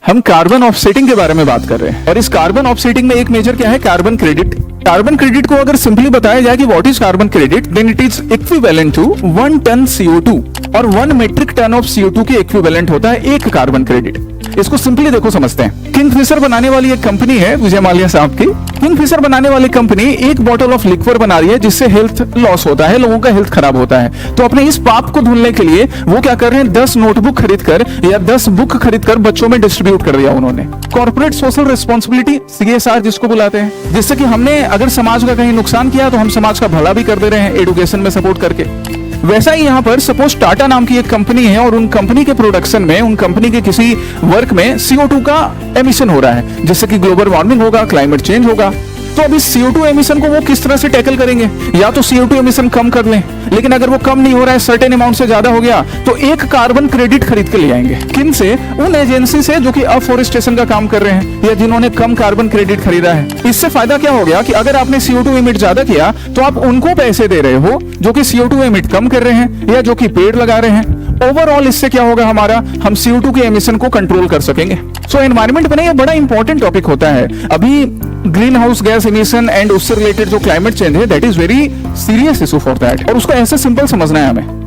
हम carbon offsetting के बारे में बात कर रहे हैं और इस कार्बन ऑफसेटिंग में एक मेजर क्या है, कार्बन क्रेडिट। कार्बन क्रेडिट को अगर सिंपली बताया जाए कि what is carbon credit, then it is equivalent to 1 ton CO2 और 1 मेट्रिक टन ऑफ CO2 के इक्विवेलेंट होता है एक कार्बन क्रेडिट। इसको सिंपली देखो समझते हैं। किंगफिशर बनाने वाली एक कंपनी है विजय माल्या साहब की। किंगफिशर बनाने वाली कंपनी एक बॉटल ऑफ लिक्वर बना रही है जिससे हेल्थ लॉस होता है, लोगों का हेल्थ खराब होता है। तो अपने इस पाप को धुलने के लिए वो क्या कर रहे हैं, 10 नोटबुक खरीद कर या 10 बुक खरीद कर बच्चों में डिस्ट्रीब्यूट कर दिया उन्होंने। कॉर्पोरेट सोशल रिस्पॉन्सिबिलिटी, CSR जिसको बुलाते हैं, जिससे कि हमने अगर समाज का कहीं नुकसान किया तो हम समाज का भला भी कर दे रहे हैं एडुकेशन में सपोर्ट करके। वैसा ही यहाँ पर सपोज टाटा नाम की एक कंपनी है और उन कंपनी के प्रोडक्शन में, उन कंपनी के किसी वर्क में CO2 का एमिशन हो रहा है, जिससे कि ग्लोबल वार्मिंग होगा, क्लाइमेट चेंज होगा। तो अब इस CO2 एमिशन को वो किस तरह से टैकल करेंगे? या तो CO2 एमिशन कम कर लें, लेकिन अगर वो कम नहीं हो रहा है, सर्टेन अमाउंट से ज्यादा हो गया, तो एक कार्बन क्रेडिट खरीद के ले आएंगे। किन से? उन एजेंसी से जो कि अफॉरेस्टेशन का काम कर रहे हैं या जिन्होंने कम कार्बन क्रेडिट खरीदा है। इससे फायदा क्या हो गया कि अगर आपने CO2 एमिट ज्यादा किया तो आप उनको पैसे दे रहे हो जो कि CO2 एमिट कम कर रहे हैं या जो कि पेड़ लगा रहे हैं। ओवरऑल इससे क्या होगा हमारा, हम CO2 के एमिशन को कंट्रोल कर सकेंगे। सो एनवायरमेंट में ये बड़ा इंपॉर्टेंट टॉपिक होता है। अभी green house gas emission and उससे रिलेटेड जो क्लाइमेट चेंज है, that is very serious issue for that, और उसको ऐसे सिंपल समझना है हमें।